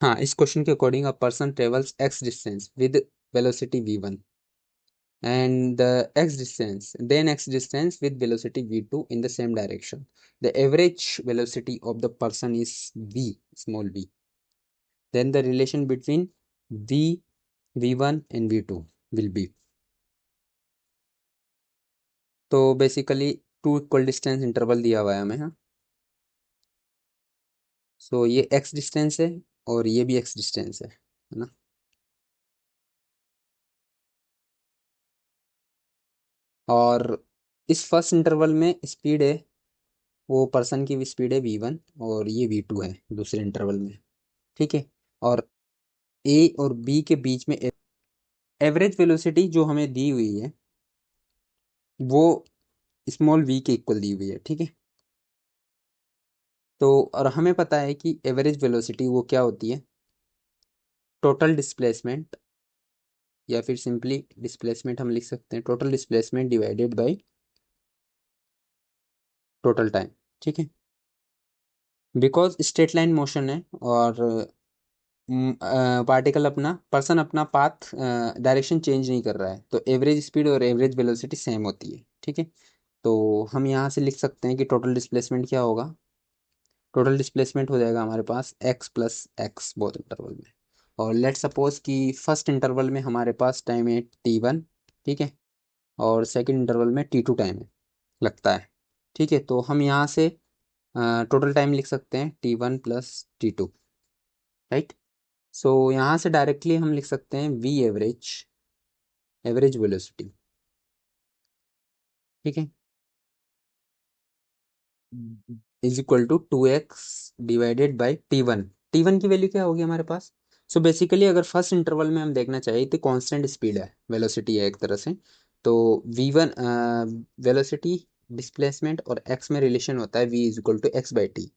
हाँ, इस क्वेश्चन के according a person travels x distance with velocity v1 and the x distance with velocity v2 in the same direction. The average velocity of the person is v, small v. Then the relation between v1 and v2 will be. तो basically two equal distance interval दिया हुआ है हमें। हाँ, सो ये x distance है और ये भी x डिस्टेंस है ना। और इस फर्स्ट इंटरवल में स्पीड है, वो पर्सन की भी स्पीड है v1 और ये v2 है दूसरे इंटरवल में। ठीक है। और a और b के बीच में एवरेज वेलोसिटी जो हमें दी हुई है वो स्मॉल v के इक्वल दी हुई है। ठीक है। तो और हमें पता है कि एवरेज वेलोसिटी वो क्या होती है, टोटल डिस्प्लेसमेंट, या फिर सिंपली डिस्प्लेसमेंट हम लिख सकते हैं, total displacement divided by total time. ठीक है। बिकॉज स्ट्रेट लाइन मोशन है और पार्टिकल अपना पर्सन अपना पाथ डायरेक्शन चेंज नहीं कर रहा है, तो एवरेज स्पीड और एवरेज वेलोसिटी सेम होती है। ठीक है। तो हम यहाँ से लिख सकते हैं कि टोटल डिस्प्लेसमेंट क्या होगा, टोटल डिस्प्लेसमेंट हो जाएगा हमारे पास x plus x both interval में। और लेट सपोज कि फर्स्ट इंटरवल में हमारे पास टाइम है t1। ठीक है। और सेकंड इंटरवल में t2 टाइम है लगता है। ठीक है। तो हम यहाँ से टोटल टाइम लिख सकते हैं t1 प्लस t2, राइट। सो यहाँ से डायरेक्टली हम लिख सकते हैं v एवरेज, एवरेज वेलोसिटी। ठीक है। Is equal to 2x divided by T one. T one की वैल्यू क्या होगी हमारे पास। सो बेसिकली अगर फर्स्ट इंटरवल में हम देखना चाहिए तो कांस्टेंट स्पीड है, वेलोसिटी है एक तरह से। तो v1 वेलोसिटी, डिस्प्लेसमेंट और x में रिलेशन होता है v is equal to X by T.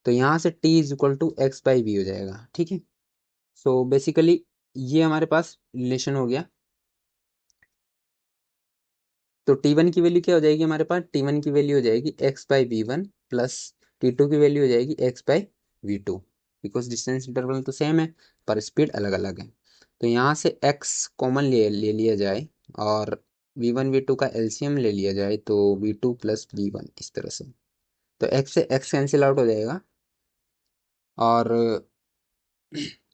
तो यहाँ से t is equal to X by V हो जाएगा। ठीक है। सो बेसिकली ये हमारे पास रिलेशन हो गया। तो टी वन की वैल्यू क्या हो जाएगी हमारे पास, टी वन की वैल्यू हो जाएगी X by V one plus T two की वैल्यू हो जाएगी X by V two. Because distance interval तो सेम है पर स्पीड अलग अलग है। तो यहाँ से एक्स कॉमन ले लिया जाए और वी वन वी टू का एलसीएम ले लिया जाए, तो V two plus V one इस तरह से। तो एक्स से एक्स कैंसिल आउट हो जाएगा। और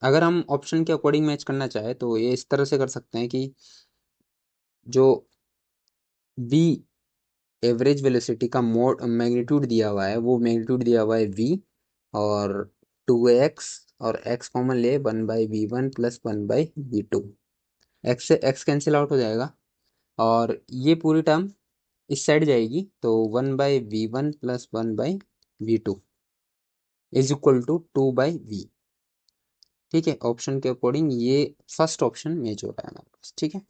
अगर हम ऑप्शन के अकॉर्डिंग मैच करना चाहे तो ये इस तरह से कर सकते हैं कि जो वी एवरेज वेलोसिटी का मोड मैग्नीट्यूड दिया हुआ है, वो मैग्नीट्यूड दिया हुआ है v, और 2x, और x कॉमन ले 1/v1 प्लस 1/v2। x से x कैंसिल आउट हो जाएगा और ये पूरी टर्म इस साइड जाएगी, तो 1/v1 plus 1/v2 is equal to 2/v। ठीक है। ऑप्शन के अकॉर्डिंग ये फर्स्ट ऑप्शन मैच हो रहा है हमारे पास। ठीक है।